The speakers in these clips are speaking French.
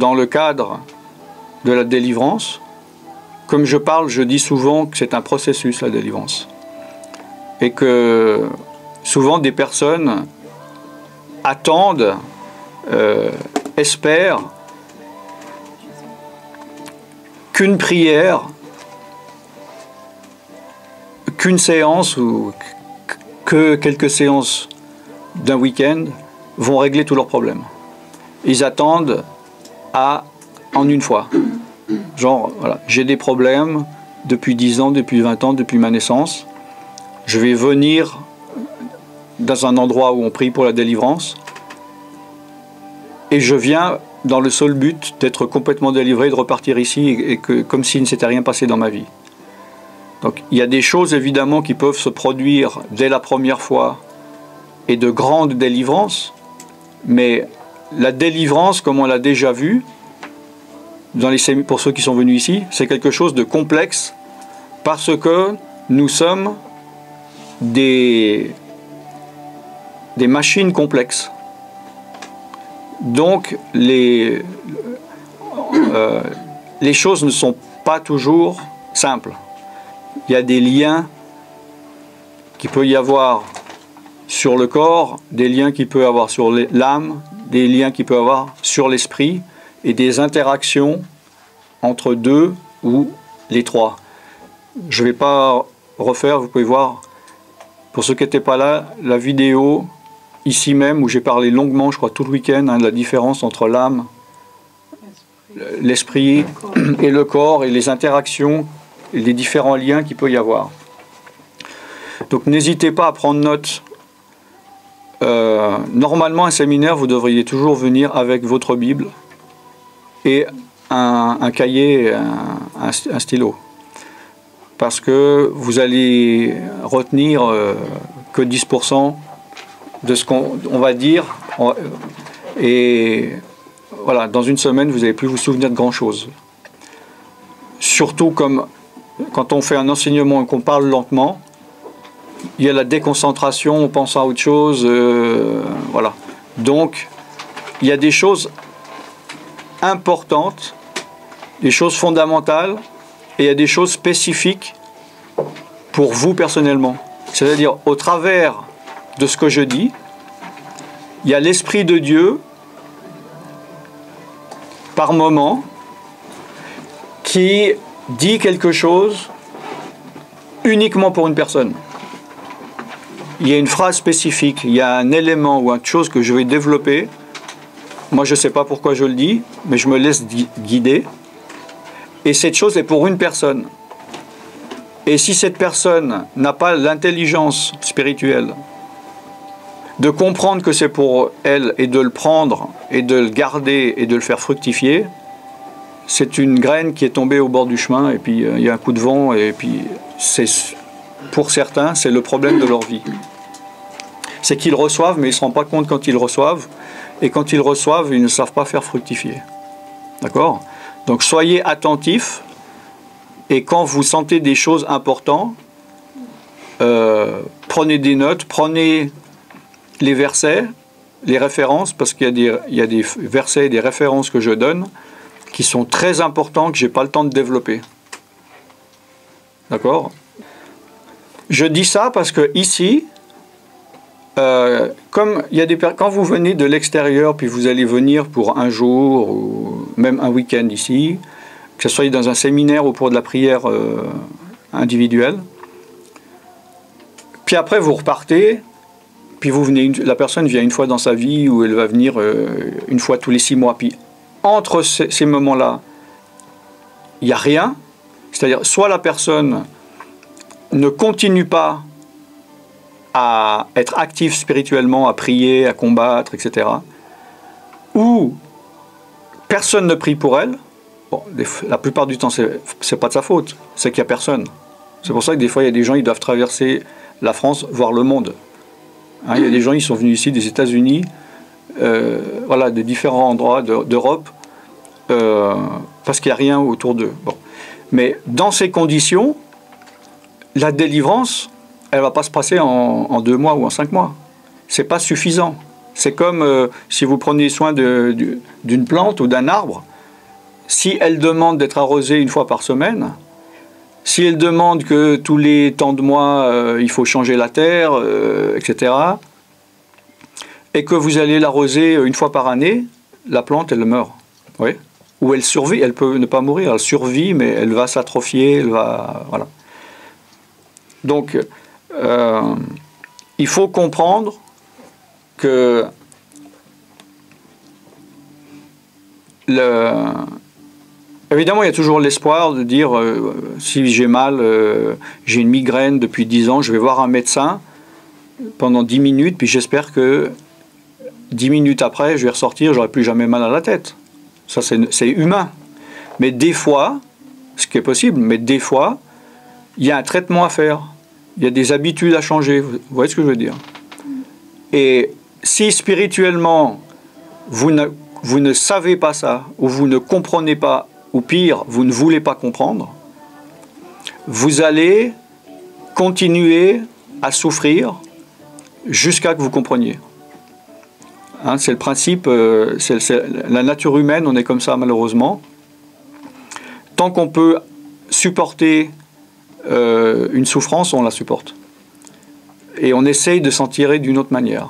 dans le cadre de la délivrance, comme je parle, je dis souvent que c'est un processus, la délivrance. Et que souvent des personnes attendent, espèrent qu'une prière, qu'une séance ou que quelques séances d'un week-end vont régler tous leurs problèmes. Ils attendent en une fois. Genre, voilà, j'ai des problèmes depuis 10 ans, depuis 20 ans, depuis ma naissance. Je vais venir dans un endroit où on prie pour la délivrance. Et je viens dans le seul but d'être complètement délivré, de repartir ici, et comme s'il ne s'était rien passé dans ma vie. Donc il y a des choses évidemment qui peuvent se produire dès la première fois, et de grandes délivrances, mais la délivrance, comme on l'a déjà vu, pour ceux qui sont venus ici, c'est quelque chose de complexe, parce que nous sommes des machines complexes. Donc les choses ne sont pas toujours simples. Il y a des liens qu'il peut y avoir sur le corps, des liens qu'il peut y avoir sur l'âme, des liens qu'il peut y avoir sur l'esprit, et des interactions entre deux ou les trois. Je ne vais pas refaire, vous pouvez voir, pour ceux qui n'étaient pas là, la vidéo ici même où j'ai parlé longuement, je crois tout le week-end, de la différence entre l'âme, l'esprit et le corps, et les interactions et les différents liens qu'il peut y avoir. Donc n'hésitez pas à prendre note. Normalement, un séminaire, vous devriez toujours venir avec votre Bible et un cahier et un stylo. Parce que vous allez retenir que 10% de ce qu'on va dire. Et voilà, dans une semaine, vous n'allez plus vous souvenir de grand-chose. Surtout comme quand on fait un enseignement et qu'on parle lentement, il y a la déconcentration, on pense à autre chose. Voilà. Donc, il y a des choses importantes, des choses fondamentales, et il y a des choses spécifiques pour vous personnellement. C'est-à-dire, au travers de ce que je dis, il y a l'Esprit de Dieu, par moment, qui dit quelque chose uniquement pour une personne. Il y a une phrase spécifique, il y a un élément ou une chose que je vais développer. Moi, je ne sais pas pourquoi je le dis, mais je me laisse guider. Et cette chose est pour une personne. Et si cette personne n'a pas l'intelligence spirituelle de comprendre que c'est pour elle et de le prendre et de le garder et de le faire fructifier, c'est une graine qui est tombée au bord du chemin et puis il y a un coup de vent et puis pour certains, c'est le problème de leur vie. C'est qu'ils reçoivent, mais ils ne se rendent pas compte quand ils reçoivent. Et quand ils reçoivent, ils ne savent pas faire fructifier. D'accord ? Donc soyez attentifs. Et quand vous sentez des choses importantes, prenez des notes, prenez les versets, les références, parce qu'il y a des versets et des références que je donne qui sont très importants, que je n'ai pas le temps de développer. D'accord ? Je dis ça parce que ici, comme il y a quand vous venez de l'extérieur, puis vous allez venir pour un jour ou même un week-end ici, que ce soit dans un séminaire ou pour de la prière individuelle, puis après vous repartez, puis vous venez, la personne vient une fois dans sa vie ou elle va venir une fois tous les 6 mois, puis entre ces moments-là, il n'y a rien, c'est-à-dire soit la personne ne continue pas à être actif spirituellement, à prier, à combattre, etc. Ou personne ne prie pour elle. Bon, la plupart du temps, c'est pas de sa faute, c'est qu'il n'y a personne. C'est pour ça que des fois, il y a des gens qui doivent traverser la France, voire le monde. Hein, il y a des gens qui sont venus ici des États-Unis, voilà, de différents endroits d'Europe, parce qu'il n'y a rien autour d'eux. Bon. Mais dans ces conditions, la délivrance, elle ne va pas se passer en 2 mois ou en 5 mois. Ce n'est pas suffisant. C'est comme si vous prenez soin d'une plante ou d'un arbre, si elle demande d'être arrosée une fois par semaine, si elle demande que tous les temps de mois, il faut changer la terre, etc., et que vous allez l'arroser une fois par année, la plante, elle meurt. Oui. Ou elle survit, elle peut ne pas mourir, elle survit, mais elle va s'atrophier, elle va... Voilà. Donc, il faut comprendre que évidemment, il y a toujours l'espoir de dire si j'ai mal, j'ai une migraine depuis 10 ans, je vais voir un médecin pendant 10 minutes, puis j'espère que 10 minutes après, je vais ressortir, j'aurai plus jamais mal à la tête. Ça, c'est humain. Mais des fois, ce qui est possible, mais des fois, il y a un traitement à faire. Il y a des habitudes à changer. Vous voyez ce que je veux dire? Et si spirituellement, vous ne savez pas ça, ou vous ne comprenez pas, ou pire, vous ne voulez pas comprendre, vous allez continuer à souffrir jusqu'à que vous compreniez. Hein, c'est le principe, c'est la nature humaine, on est comme ça malheureusement. Tant qu'on peut supporter une souffrance, on la supporte. Et on essaye de s'en tirer d'une autre manière.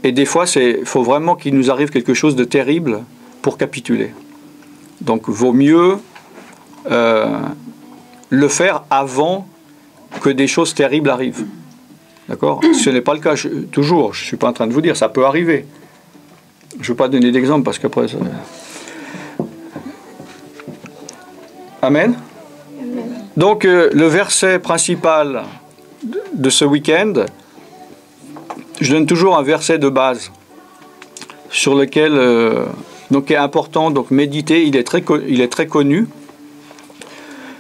Et des fois, il faut vraiment qu'il nous arrive quelque chose de terrible pour capituler. Donc, vaut mieux le faire avant que des choses terribles arrivent. D'accord? Ce n'est pas le cas toujours. Je ne suis pas en train de vous dire, ça peut arriver. Je ne veux pas donner d'exemple parce qu'après... Ça... Amen? Donc, le verset principal de ce week-end, je donne toujours un verset de base sur lequel donc est important donc méditer. Il est très connu.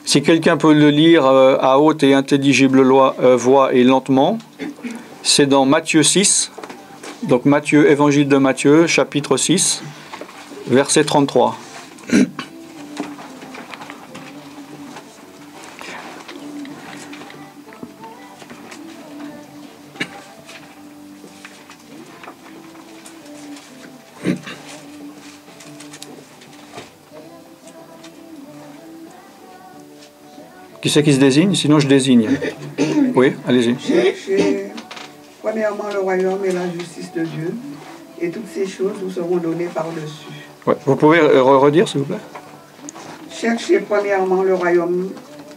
Si quelqu'un peut le lire à haute et intelligible voix et lentement, c'est dans Matthieu 6, donc Matthieu, évangile de Matthieu, chapitre 6, verset 33. Qui c'est qui se désigne? Sinon, je désigne. Oui, allez-y. Cherchez premièrement le royaume et la justice de Dieu, et toutes ces choses vous seront données par-dessus. Ouais. Vous pouvez redire, s'il vous plaît? Cherchez premièrement le royaume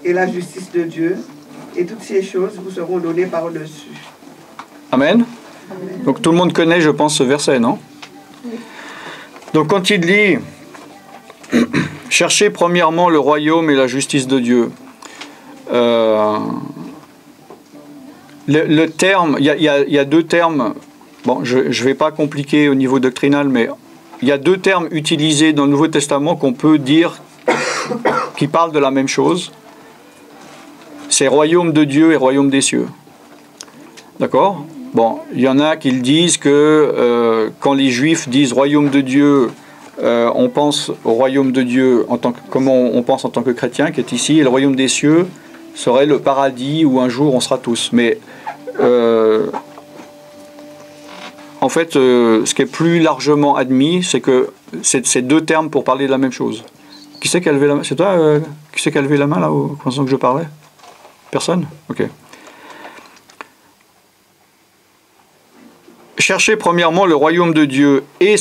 et la justice de Dieu, et toutes ces choses vous seront données par-dessus. Amen. Amen. Donc tout le monde connaît, je pense, ce verset, non? Oui. Donc quand il dit « Cherchez premièrement le royaume et la justice de Dieu », le terme, il y a deux termes, bon, je ne vais pas compliquer au niveau doctrinal, mais il y a deux termes utilisés dans le Nouveau Testament qu'on peut dire qui parlent de la même chose. C'est royaume de Dieu et royaume des cieux. D'accord? Bon, il y en a qui le disent que quand les Juifs disent royaume de Dieu, on pense au royaume de Dieu comment on pense en tant que chrétien qui est ici, et le royaume des cieux serait le paradis où un jour on sera tous. Mais en fait, ce qui est plus largement admis, c'est que c'est deux termes pour parler de la même chose. Qui c'est qui a levé la main? C'est toi qui c'est qui a levé la main là pendant que je parlais? Personne? Ok. Cherchez premièrement le royaume de Dieu et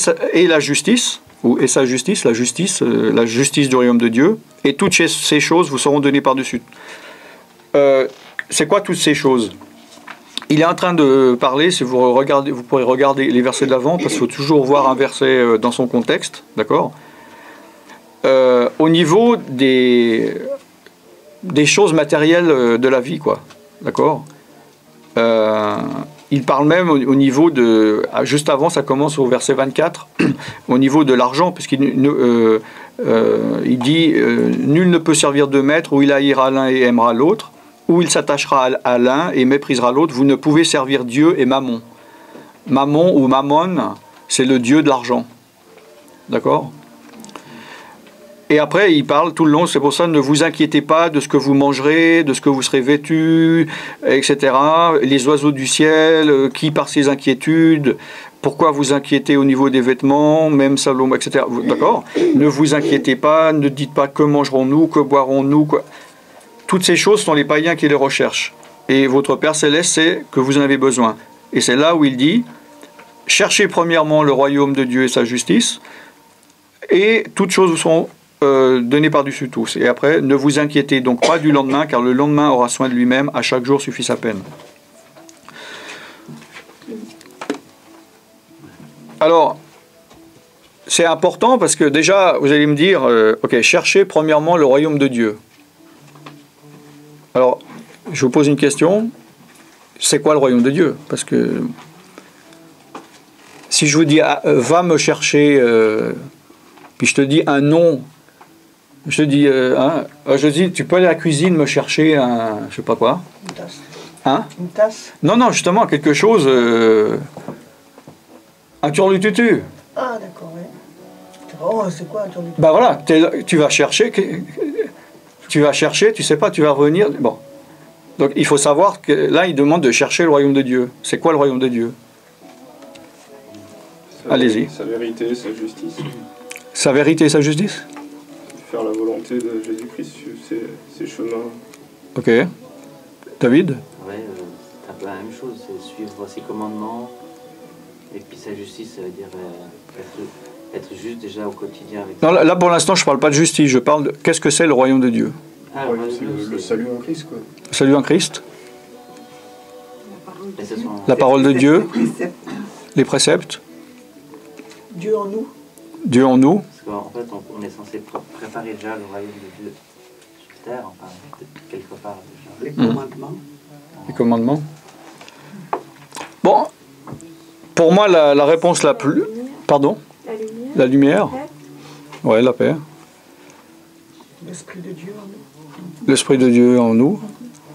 la justice, ou et sa justice, la justice du royaume de Dieu, et toutes ces choses vous seront données par-dessus. C'est quoi toutes ces choses? Il est en train de parler, si vous regardez, vous pourrez regarder les versets d'avant, parce qu'il faut toujours voir un verset dans son contexte, d'accord? Au niveau des choses matérielles de la vie, quoi, d'accord? Il parle même au niveau de... Juste avant, ça commence au verset 24, au niveau de l'argent, puisqu'il il dit « Nul ne peut servir de maître, ou il haïra l'un et aimera l'autre, ou il s'attachera à l'un et méprisera l'autre. Vous ne pouvez servir Dieu et Mammon. » Mammon ou Mammon, c'est le dieu de l'argent. D'accord? Et après, il parle tout le long, c'est pour ça, ne vous inquiétez pas de ce que vous mangerez, de ce que vous serez vêtus, etc. Les oiseaux du ciel, qui par ses inquiétudes Pourquoi vous inquiétez au niveau des vêtements, même Salomon, etc. D'accord? Ne vous inquiétez pas, ne dites pas que mangerons-nous, que boirons-nous. Quoi. Toutes ces choses sont les païens qui les recherchent. Et votre Père Céleste sait que vous en avez besoin. Et c'est là où il dit, cherchez premièrement le royaume de Dieu et sa justice, et toutes choses vous seront données par-dessus tous. Et après, ne vous inquiétez donc pas du lendemain, car le lendemain aura soin de lui-même, à chaque jour suffit sa peine. Alors, c'est important parce que déjà, vous allez me dire, ok, cherchez premièrement le royaume de Dieu. Alors, je vous pose une question, c'est quoi le royaume de Dieu? Parce que si je vous dis, va me chercher, puis je te dis un nom, je te dis, tu peux aller à la cuisine me chercher un, je sais pas quoi. Une tasse. Hein? Une tasse. Non, justement, quelque chose... un turlututu. Ah, d'accord, oui. Oh, c'est quoi un turlututu? Ben voilà, tu vas chercher, tu sais pas, tu vas revenir. Bon. Donc il faut savoir que là, il demande de chercher le royaume de Dieu. C'est quoi le royaume de Dieu? Allez-y. Sa vérité, sa justice. Sa vérité et sa justice? Faire la volonté de Jésus-Christ, suivre ses chemins. Ok. David? Ouais, c'est un peu la même chose, c'est suivre ses commandements. Et puis sa justice, ça veut dire être juste déjà au quotidien. Avec Non, là pour l'instant, je ne parle pas de justice, je parle de qu'est-ce que c'est le royaume de Dieu. Ah, Ouais, c'est le salut en Christ, quoi. Le salut en Christ, Et ce sont- la parole de Dieu, Préceptes. les préceptes, Dieu en nous. Dieu en nous. Parce qu'en fait, on est censé préparer déjà le royaume de Dieu sur terre, enfin, quelque part déjà. Les commandements. Les commandements. Bon, pour moi, la réponse la plus... Pardon? La lumière. La lumière? Ouais, la paix. L'Esprit de Dieu en nous. L'Esprit de Dieu en nous.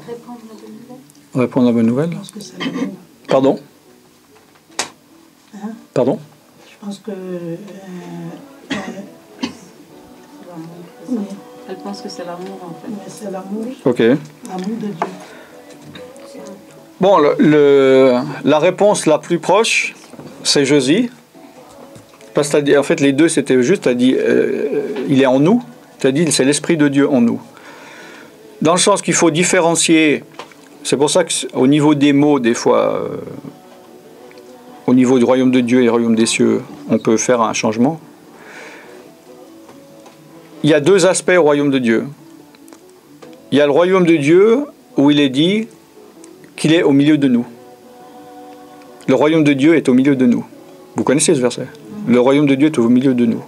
Répandre la bonne nouvelle. Répondre à la bonne nouvelle. Je pense que c'est l'amour. Pardon? Hein? Pardon? Je pense que... Oui. Elle pense que c'est l'amour en fait. mais c'est l'amour. Ok. L'amour de Dieu. Bon, la réponse la plus proche, c'est Josie. Parce que t'as dit, en fait, les deux, c'était juste, tu as dit, il est en nous. Tu as dit, c'est l'Esprit de Dieu en nous. Dans le sens qu'il faut différencier, c'est pour ça qu'au niveau des mots, des fois, au niveau du royaume de Dieu et du royaume des cieux, on peut faire un changement. Il y a deux aspects au royaume de Dieu. Il y a le royaume de Dieu où il est dit qu'il est au milieu de nous. Le royaume de Dieu est au milieu de nous. Vous connaissez ce verset? Le royaume de Dieu est au milieu de nous.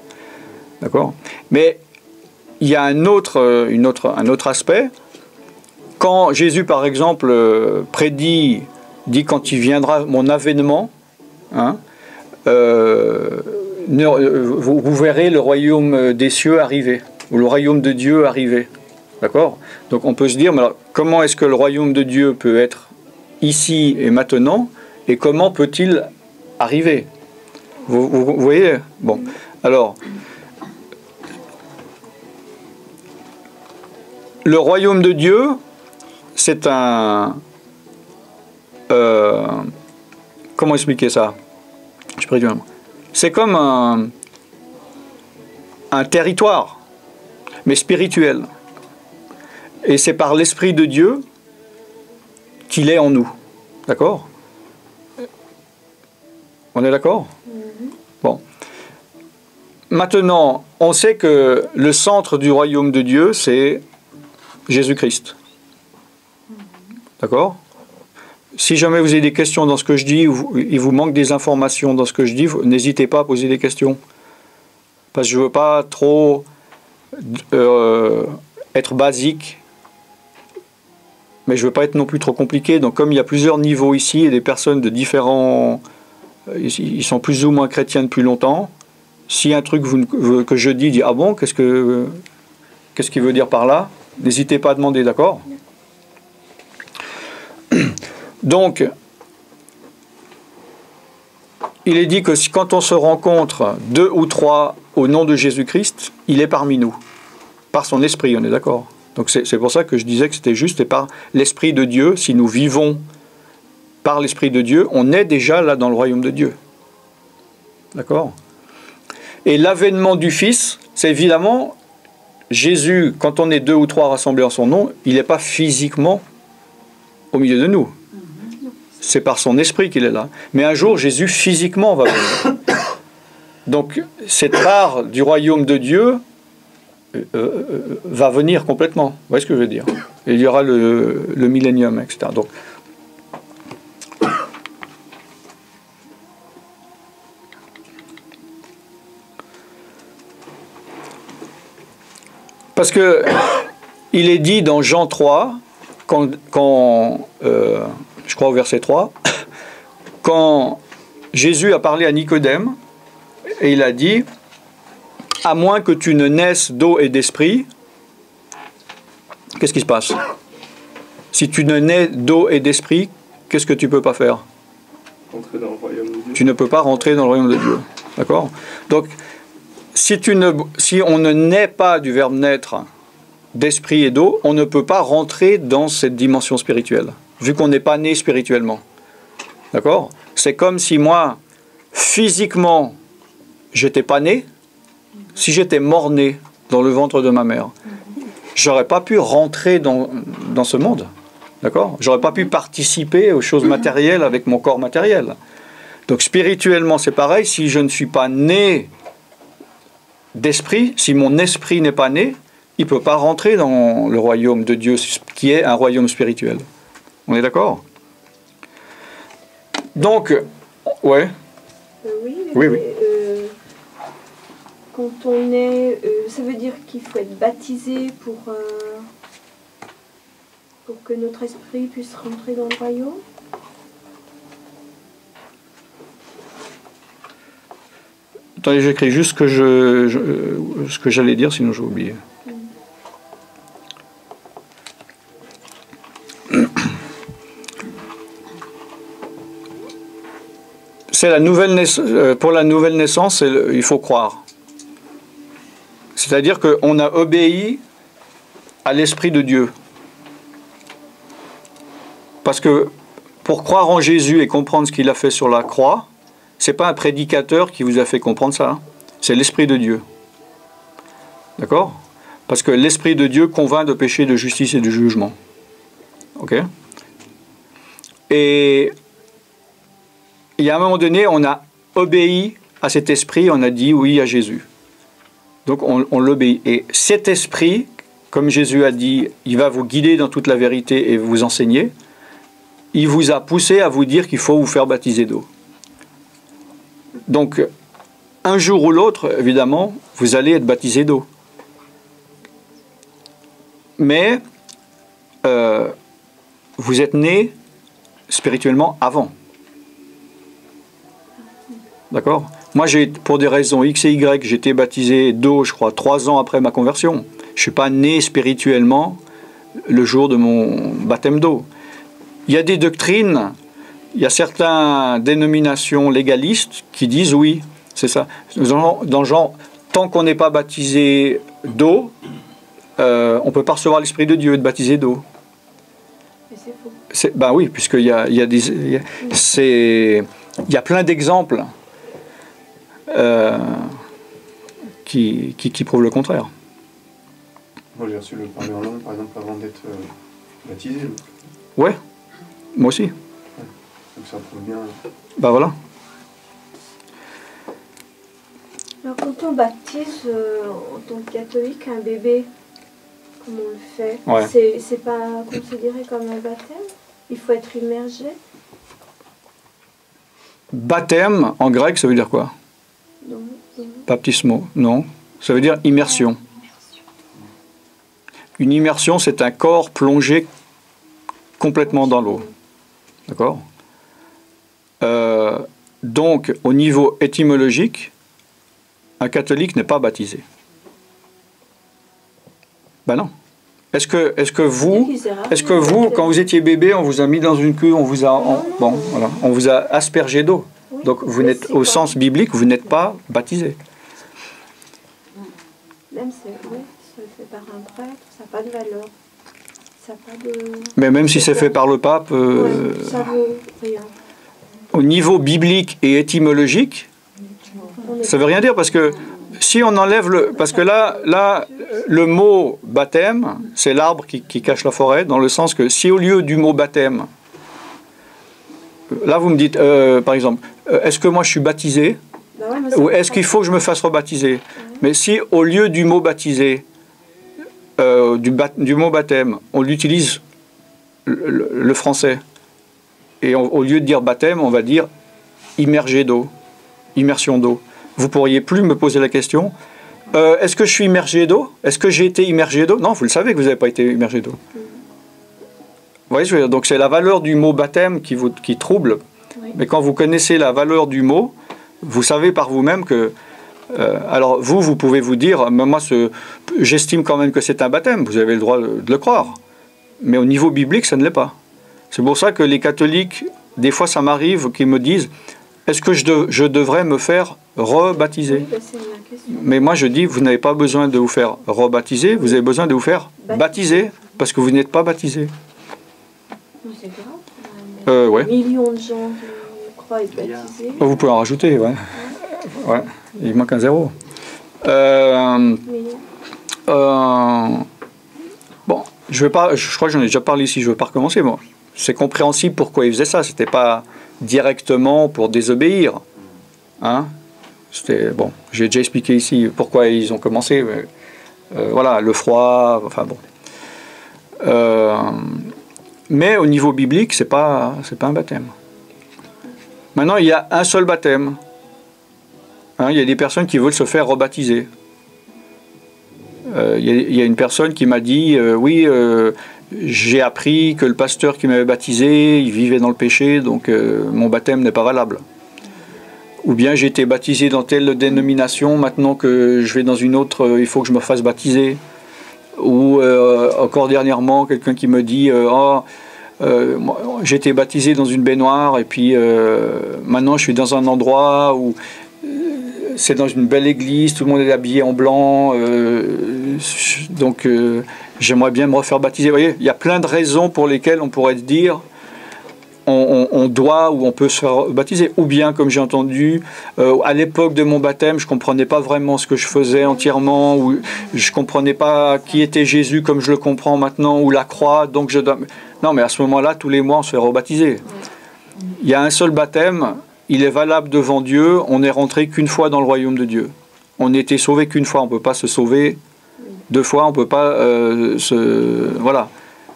D'accord? Mais il y a un autre aspect. Quand Jésus, par exemple, dit quand il viendra mon avènement, hein, vous verrez le royaume des cieux arriver, ou le royaume de Dieu arriver. D'accord? Donc on peut se dire, mais alors, comment est-ce que le royaume de Dieu peut être ici et maintenant, et comment peut-il arriver? Vous voyez? Bon, alors, le royaume de Dieu, c'est un... comment expliquer ça? Je prie Dieu. C'est comme un territoire, mais spirituel. Et c'est par l'Esprit de Dieu qu'il est en nous. D'accord? On est d'accord? Bon. Maintenant, on sait que le centre du royaume de Dieu, c'est Jésus-Christ. D'accord? Si jamais vous avez des questions dans ce que je dis, il vous manque des informations dans ce que je dis, n'hésitez pas à poser des questions. Parce que je ne veux pas trop être basique, mais je ne veux pas être non plus trop compliqué. Donc comme il y a plusieurs niveaux ici et des personnes de différents... Ils sont plus ou moins chrétiens depuis longtemps. Si un truc que je dis, ah bon, qu'est-ce qu'il veut dire par là? N'hésitez pas à demander, d'accord? Donc, il est dit que quand on se rencontre 2 ou 3 au nom de Jésus-Christ, il est parmi nous, par son esprit, on est d'accord? Donc c'est pour ça que je disais que c'était juste, et par l'Esprit de Dieu, si nous vivons par l'Esprit de Dieu, on est déjà là dans le royaume de Dieu. D'accord? Et l'avènement du Fils, c'est évidemment Jésus, quand on est 2 ou 3 rassemblés en son nom, il n'est pas physiquement au milieu de nous. C'est par son esprit qu'il est là. Mais un jour, Jésus physiquement va venir. Donc, cette part du royaume de Dieu va venir complètement. Vous voyez ce que je veux dire? Et il y aura le millénium, etc. Donc, parce que il est dit dans Jean 3, je crois au verset 3, quand Jésus a parlé à Nicodème, et il a dit, à moins que tu ne naisses d'eau et d'esprit, qu'est-ce qui se passe? Si tu ne nais d'eau et d'esprit, qu'est-ce que tu ne peux pas faire? Entrer dans le royaume de Dieu. Tu ne peux pas rentrer dans le royaume de Dieu. D'accord? Donc, si on ne naît pas du verbe naître d'esprit et d'eau, on ne peut pas rentrer dans cette dimension spirituelle, vu qu'on n'est pas né spirituellement. D'accord? C'est comme si moi, physiquement, j'étais pas né. Si j'étais mort-né dans le ventre de ma mère, j'aurais pas pu rentrer dans ce monde. D'accord? J'aurais pas pu participer aux choses matérielles avec mon corps matériel. Donc spirituellement, c'est pareil. Si je ne suis pas né d'esprit, si mon esprit n'est pas né, il ne peut pas rentrer dans le royaume de Dieu, qui est un royaume spirituel. On est d'accord? Donc, ouais. Oui. Quand on est, ça veut dire qu'il faut être baptisé pour que notre esprit puisse rentrer dans le royaume? Attendez, j'écris juste ce que j'allais dire, sinon j'ai oublié. C'est la nouvelle pour la nouvelle naissance, il faut croire. C'est-à-dire qu'on a obéi à l'Esprit de Dieu. Parce que pour croire en Jésus et comprendre ce qu'il a fait sur la croix, ce n'est pas un prédicateur qui vous a fait comprendre ça. Hein. C'est l'Esprit de Dieu. D'accord? Parce que l'Esprit de Dieu convainc de péché, de justice et de jugement. Ok? Et il y a un moment donné, on a obéi à cet esprit, on a dit oui à Jésus. Donc on l'obéit. Et cet esprit, comme Jésus a dit, il va vous guider dans toute la vérité et vous enseigner, il vous a poussé à vous dire qu'il faut vous faire baptiser d'eau. Donc, un jour ou l'autre, évidemment, vous allez être baptisé d'eau. Mais, vous êtes né spirituellement avant. D'accord? Moi, pour des raisons X et Y, j'ai été baptisé d'eau, je crois, 3 ans après ma conversion. Je ne suis pas né spirituellement le jour de mon baptême d'eau. Il y a des doctrines, il y a certaines dénominations légalistes qui disent oui, c'est ça. Dans le genre, tant qu'on n'est pas baptisé d'eau, on ne peut pas recevoir l'Esprit de Dieu et être baptisé d'eau. Mais c'est faux. Ben oui, puisqu'il y a, il y a plein d'exemples qui prouvent le contraire. Moi j'ai reçu le parler en langue par exemple avant d'être baptisé. Ouais, moi aussi. Ouais. Donc ça prouve bien. Ben voilà. Alors quand on baptise en tant que catholique un bébé, comme on le fait, ouais. C'est pas considéré comme un baptême? Il faut être immergé? Baptême, en grec, ça veut dire quoi? Non. Baptismo, non. Ça veut dire immersion. Une immersion, c'est un corps plongé complètement dans l'eau. D'accord? Donc, au niveau étymologique, un catholique n'est pas baptisé. Ben non. Est-ce que vous, quand vous étiez bébé, on vous a mis dans une cuve, on vous a aspergé d'eau. Oui, donc vous n'êtes, au sens biblique, vous n'êtes pas baptisé. Même c'est fait par un prêtre, ça n'a pas de valeur. Ça n'a pas de... Mais même si c'est fait par le pape, ça vaut rien. Au niveau biblique et étymologique, Ça veut rien dire parce que si on enlève le... Parce que là le mot baptême, c'est l'arbre qui cache la forêt, dans le sens que si au lieu du mot baptême, là vous me dites, par exemple, est-ce que moi je suis baptisé? Bah ouais, mais Ou est-ce qu'il faut que je me fasse rebaptiser? Mais si au lieu du mot baptisé, du mot baptême, on utilise le français, et au lieu de dire baptême, on va dire immergé d'eau, immersion d'eau. Vous pourriez plus me poser la question, est-ce que je suis immergé d'eau? Est-ce que j'ai été immergé d'eau? Non, vous le savez que vous n'avez pas été immergé d'eau. Vous voyez ce que je veux dire? Donc c'est la valeur du mot baptême qui trouble. Oui. Mais quand vous connaissez la valeur du mot, vous savez par vous-même que... alors vous pouvez vous dire, moi j'estime quand même que c'est un baptême, vous avez le droit de le croire. Mais au niveau biblique, ça ne l'est pas. C'est pour ça que les catholiques, des fois ça m'arrive qu'ils me disent, est-ce que je devrais me faire rebaptiser? Oui, bah, c'est ma question. Mais moi je dis, vous n'avez pas besoin de vous faire rebaptiser, vous avez besoin de vous faire baptiser, parce que vous n'êtes pas baptisé. Mais c'est grave. Ouais. Millions de gens qui croient être baptisés. Vous pouvez en rajouter, ouais. Ouais, il manque un zéro. Bon, je crois que j'en ai déjà parlé ici, je ne veux pas recommencer. Bon, c'est compréhensible pourquoi ils faisaient ça. C'était pas directement pour désobéir. Hein? Bon, j'ai déjà expliqué ici pourquoi ils ont commencé. Mais, voilà, le froid, enfin bon. Mais au niveau biblique, c'est pas un baptême. Maintenant, il y a un seul baptême. Hein, il y a des personnes qui veulent se faire rebaptiser. Il y a une personne qui m'a dit oui, j'ai appris que le pasteur qui m'avait baptisé, il vivait dans le péché, donc mon baptême n'est pas valable. Ou bien j'ai été baptisé dans telle dénomination, maintenant que je vais dans une autre, il faut que je me fasse baptiser. Ou encore dernièrement, quelqu'un qui me dit j'ai été baptisé dans une baignoire et puis maintenant je suis dans un endroit où c'est dans une belle église, tout le monde est habillé en blanc, donc j'aimerais bien me refaire baptiser. Vous voyez, il y a plein de raisons pour lesquelles on pourrait dire on doit ou on peut se faire baptiser. Ou bien, comme j'ai entendu, à l'époque de mon baptême, je ne comprenais pas vraiment ce que je faisais entièrement, ou je ne comprenais pas qui était Jésus comme je le comprends maintenant, ou la croix, donc je dois... Non, mais à ce moment-là, tous les mois, on se fait rebaptiser. Il y a un seul baptême, il est valable devant Dieu, on n'est rentré qu'une fois dans le royaume de Dieu. On n'a été sauvé qu'une fois, on ne peut pas se sauver deux fois, on ne peut pas voilà,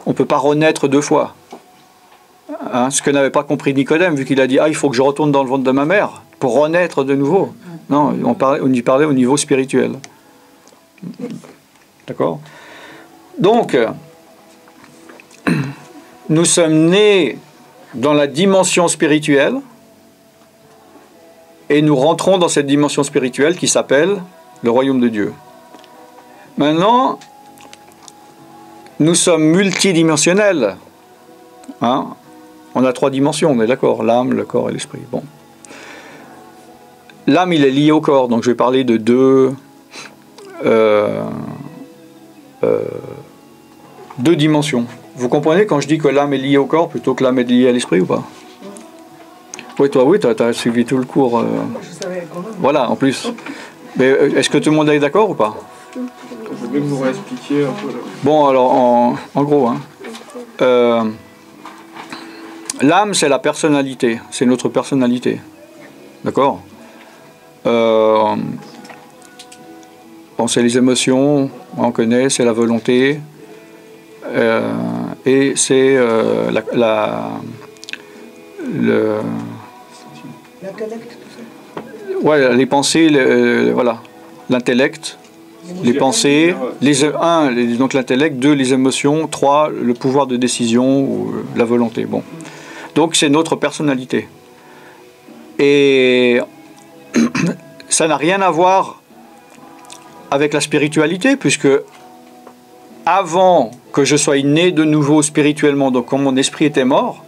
on peut pas renaître deux fois. Hein, ce que n'avait pas compris Nicodème, vu qu'il a dit « Ah, il faut que je retourne dans le ventre de ma mère pour renaître de nouveau. » Non, on y parlait au niveau spirituel. D'accord? Donc, nous sommes nés dans la dimension spirituelle et nous rentrons dans cette dimension spirituelle qui s'appelle le royaume de Dieu. Maintenant, nous sommes multidimensionnels. Hein? On a trois dimensions, on est d'accord, l'âme, le corps et l'esprit. Bon. L'âme, il est lié au corps, donc je vais parler de deux dimensions. Vous comprenez quand je dis que l'âme est liée au corps plutôt que l'âme est liée à l'esprit ou pas? Oui, toi, oui, tu as suivi tout le cours. Je savais quand même. Voilà, en plus. Mais est-ce que tout le monde est d'accord ou pas? Je veux bien vous réexpliquer un peu. Là. Bon, alors, en gros, hein, l'âme, c'est la personnalité, c'est notre personnalité. D'accord? Bon, c'est les émotions, on connaît, c'est la volonté, et c'est L'intellect, tout ça. ouais, les pensées, voilà, l'intellect, les pensées, donc l'intellect, 2, les émotions, 3, le pouvoir de décision ou la volonté. Bon. Donc c'est notre personnalité. Et ça n'a rien à voir avec la spiritualité, puisque avant que je sois né de nouveau spirituellement, donc quand mon esprit était mort,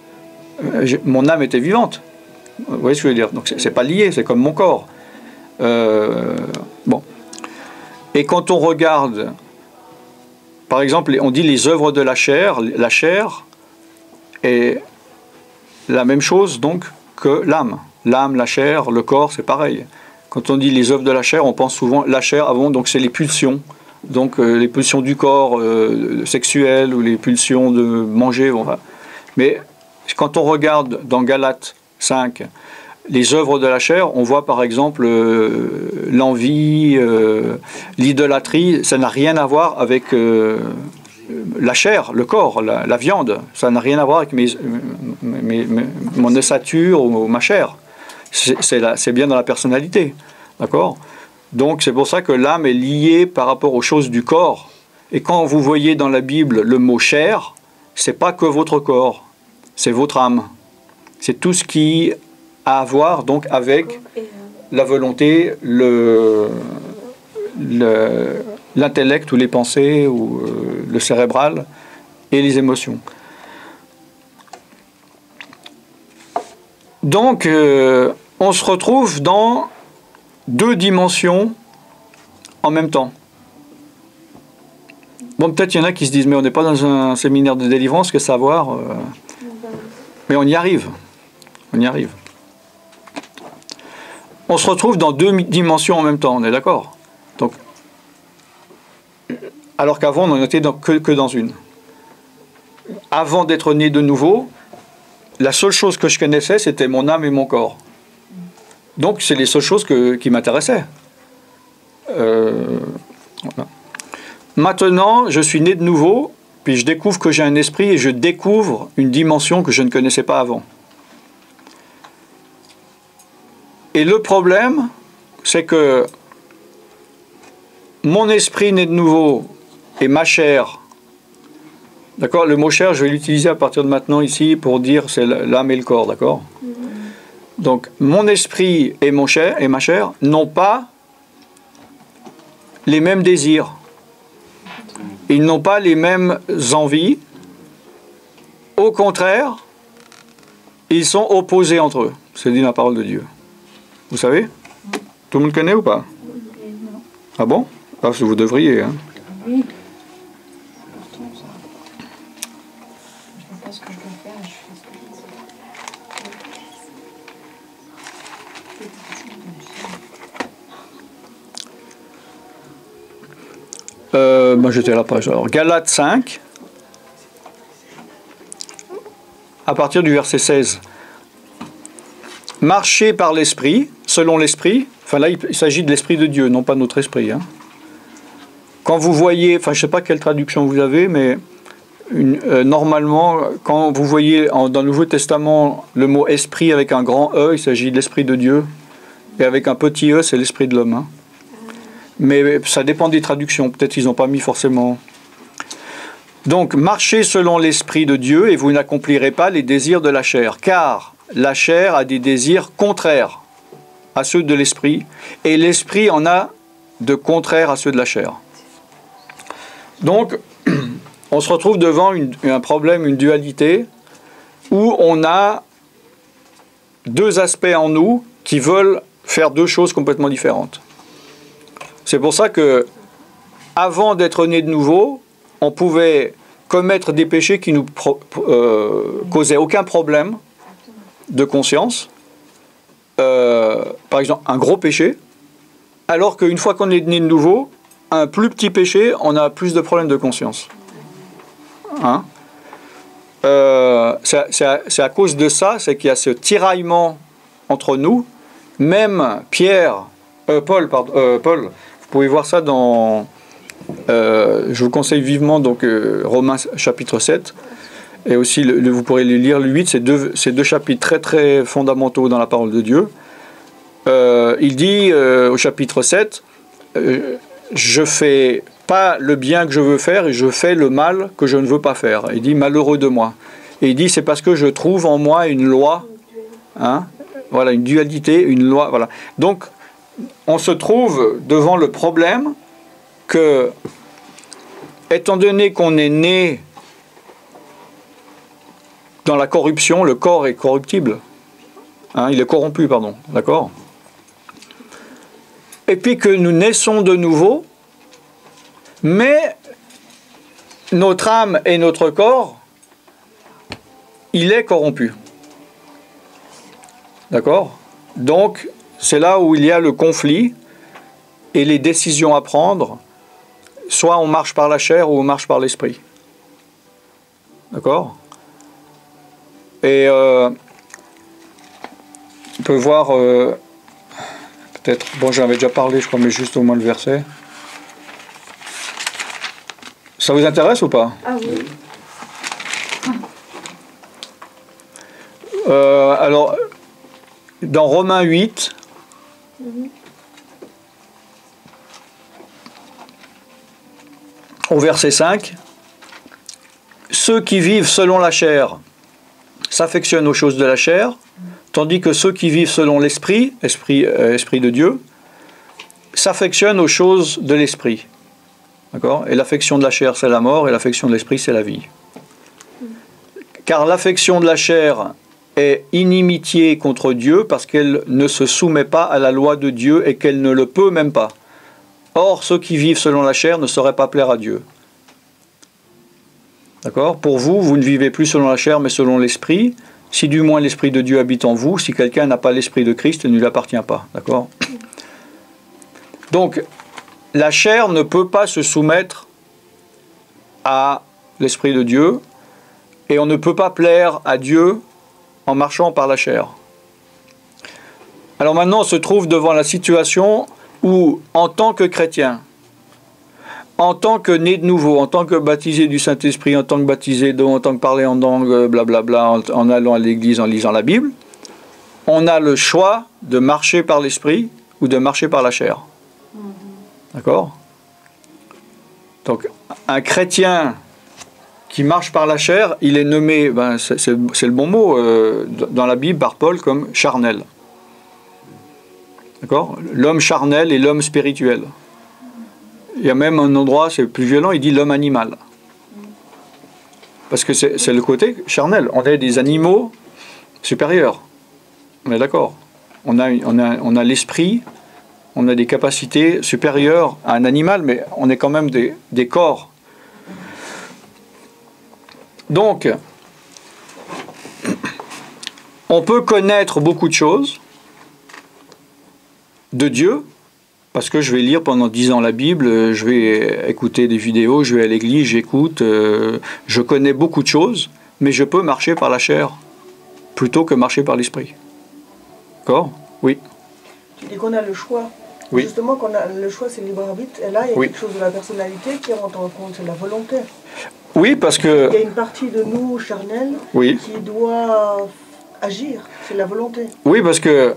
mon âme était vivante. Vous voyez ce que je veux dire? Donc c'est pas lié, c'est comme mon corps. Bon. Et quand on regarde, par exemple, on dit les œuvres de la chair est la même chose donc que l'âme. L'âme, la chair, le corps, c'est pareil. Quand on dit les œuvres de la chair, on pense souvent la chair avant, donc c'est les pulsions. Donc les pulsions du corps sexuelles ou les pulsions de manger. Enfin. Mais quand on regarde dans Galates 5, les œuvres de la chair, on voit par exemple l'envie, l'idolâtrie, ça n'a rien à voir avec la chair, le corps, la viande. Ça n'a rien à voir avec mon ossature ou ma chair. C'est bien dans la personnalité. D'accord ? Donc c'est pour ça que l'âme est liée par rapport aux choses du corps. Et quand vous voyez dans la Bible le mot chair, c'est pas que votre corps, c'est votre âme. C'est tout ce qui a à voir donc avec la volonté, l'intellect ou les pensées ou le cérébral et les émotions. Donc on se retrouve dans deux dimensions en même temps. Bon, peut-être il y en a qui se disent mais on n'est pas dans un séminaire de délivrance, que savoir mais on y arrive. On y arrive. On se retrouve dans deux dimensions en même temps, on est d'accord? Donc, alors qu'avant on n'en était que dans une. Avant d'être né de nouveau, la seule chose que je connaissais c'était mon âme et mon corps. Donc c'est les seules choses qui m'intéressaient. Voilà. Maintenant, je suis né de nouveau, puis je découvre que j'ai un esprit et je découvre une dimension que je ne connaissais pas avant. Et le problème, c'est que mon esprit né de nouveau et ma chair, d'accord, le mot chair, je vais l'utiliser à partir de maintenant ici pour dire c'est l'âme et le corps, d'accord? Donc, mon esprit et ma chair n'ont pas les mêmes désirs. Ils n'ont pas les mêmes envies. Au contraire, ils sont opposés entre eux. C'est dit dans la parole de Dieu. Vous savez? Tout le monde connaît ou pas? Ah bon? Parce que vous devriez. Hein. Oui. Je ne sais pas ce que je dois faire, je fais ce que je sais. J'étais à la page. Alors, Galates 5, à partir du verset 16. Marchez par l'esprit, selon l'esprit. Enfin là, il s'agit de l'esprit de Dieu, non pas notre esprit. Hein. Quand vous voyez, enfin je ne sais pas quelle traduction vous avez, mais normalement, quand vous voyez dans le Nouveau Testament le mot esprit avec un grand E, il s'agit de l'esprit de Dieu. Et avec un petit E, c'est l'esprit de l'homme. Hein. Mais ça dépend des traductions. Peut-être qu'ils n'ont pas mis forcément. Donc, marchez selon l'esprit de Dieu et vous n'accomplirez pas les désirs de la chair. Car la chair a des désirs contraires à ceux de l'esprit et l'esprit en a de contraires à ceux de la chair. Donc, on se retrouve devant un problème, une dualité où on a deux aspects en nous qui veulent faire deux choses complètement différentes. C'est pour ça que, avant d'être né de nouveau, on pouvait commettre des péchés qui nous causaient aucun problème de conscience. Par exemple, un gros péché, alors qu'une fois qu'on est né de nouveau, un plus petit péché, on a plus de problèmes de conscience. Hein? C'est à cause de ça, c'est qu'il y a ce tiraillement entre nous. Même Paul, vous pouvez voir ça dans, je vous conseille vivement donc Romains chapitre 7, et aussi vous pourrez lire le 8, c'est deux chapitres très très fondamentaux dans la parole de Dieu. Il dit au chapitre 7, je fais pas le bien que je veux faire et je fais le mal que je ne veux pas faire. Il dit malheureux de moi. Et il dit c'est parce que je trouve en moi une loi, hein, voilà, une dualité, une loi, voilà. Donc on se trouve devant le problème que, étant donné qu'on est né dans la corruption, le corps est corruptible. Hein, il est corrompu, pardon. D'accord? Et puis que nous naissons de nouveau, mais notre âme et notre corps, il est corrompu. D'accord? Donc, c'est là où il y a le conflit et les décisions à prendre. Soit on marche par la chair ou on marche par l'esprit. D'accord? Et on peut voir, peut-être, bon j'en avais déjà parlé, je crois, mais juste au moins le verset. Ça vous intéresse ou pas? Ah oui. Alors, dans Romains 8, au verset 5, ceux qui vivent selon la chair s'affectionnent aux choses de la chair, tandis que ceux qui vivent selon l'esprit, esprit de Dieu, s'affectionnent aux choses de l'esprit. D'accord? Et l'affection de la chair, c'est la mort, et l'affection de l'esprit, c'est la vie. Car l'affection de la chair est inimitié contre Dieu parce qu'elle ne se soumet pas à la loi de Dieu et qu'elle ne le peut même pas. Or, ceux qui vivent selon la chair ne sauraient pas plaire à Dieu. D'accord? Pour vous, vous ne vivez plus selon la chair mais selon l'esprit. Si du moins l'esprit de Dieu habite en vous, si quelqu'un n'a pas l'esprit de Christ, il ne lui appartient pas. D'accord? Donc, la chair ne peut pas se soumettre à l'esprit de Dieu et on ne peut pas plaire à Dieu en marchant par la chair. Alors maintenant, on se trouve devant la situation où, en tant que chrétien, en tant que né de nouveau, en tant que baptisé du Saint-Esprit, en tant que baptisé d'eau, en tant que parler en langue, blablabla, en allant à l'église, en lisant la Bible, on a le choix de marcher par l'Esprit ou de marcher par la chair. D'accord? Donc, un chrétien qui marche par la chair, il est nommé, c'est le bon mot, dans la Bible par Paul comme charnel. D'accord? L'homme charnel et l'homme spirituel. Il y a même un endroit, c'est plus violent, il dit l'homme animal. Parce que c'est le côté charnel. On est des animaux supérieurs. On est d'accord? On a l'esprit, on a des capacités supérieures à un animal, mais on est quand même des corps. Donc, on peut connaître beaucoup de choses de Dieu, parce que je vais lire pendant 10 ans la Bible, je vais écouter des vidéos, je vais à l'église, j'écoute, je connais beaucoup de choses, mais je peux marcher par la chair plutôt que marcher par l'esprit. D'accord? Oui. Tu dis qu'on a le choix. Oui. Justement, qu'on a le choix, c'est le libre arbitre. Et là, il y a Oui. quelque chose de la personnalité qui rentre en compte, c'est la volonté. Oui, parce que... Il y a une partie de nous, charnelle, Oui. qui doit agir. C'est la volonté. Oui, parce que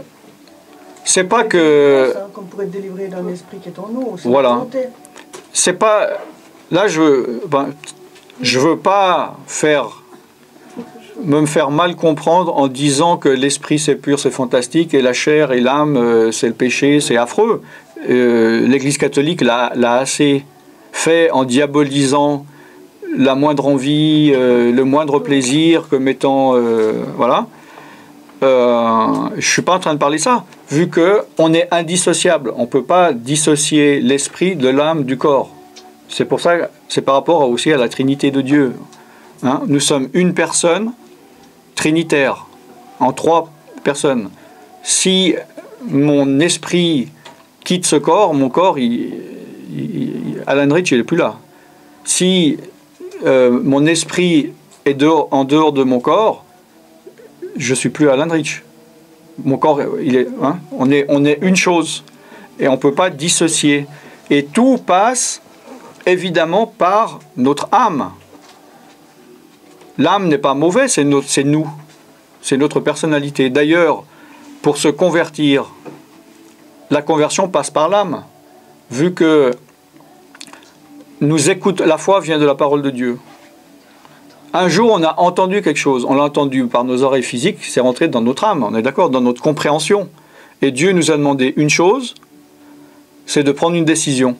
c'est pas que... Qu'on pourrait être délivré d'un esprit qui est en nous. C'est Voilà. la volonté. C'est pas... Là, je veux pas me faire mal comprendre en disant que l'esprit c'est pur, c'est fantastique, et la chair et l'âme c'est le péché, c'est affreux. L'Église catholique l'a assez fait en diabolisant la moindre envie, le moindre plaisir comme étant... voilà. Je ne suis pas en train de parler de ça, vu qu'on est indissociable. On ne peut pas dissocier l'esprit de l'âme du corps. C'est pour ça, c'est par rapport aussi à la Trinité de Dieu. Hein? Nous sommes une personne trinitaire, en 3 personnes. Si mon esprit quitte ce corps, mon corps, Alan Rich, il n'est plus là. Si mon esprit est en dehors de mon corps, je ne suis plus Alan Rich. Mon corps, on est une chose. Et on ne peut pas dissocier. Et tout passe, évidemment, par notre âme. L'âme n'est pas mauvaise, c'est nous. C'est notre personnalité. D'ailleurs, pour se convertir, la conversion passe par l'âme. Vu que la foi vient de la parole de Dieu. Un jour, on a entendu quelque chose. On l'a entendu par nos oreilles physiques, c'est rentré dans notre âme, on est d'accord, dans notre compréhension. Et Dieu nous a demandé une chose, c'est de prendre une décision,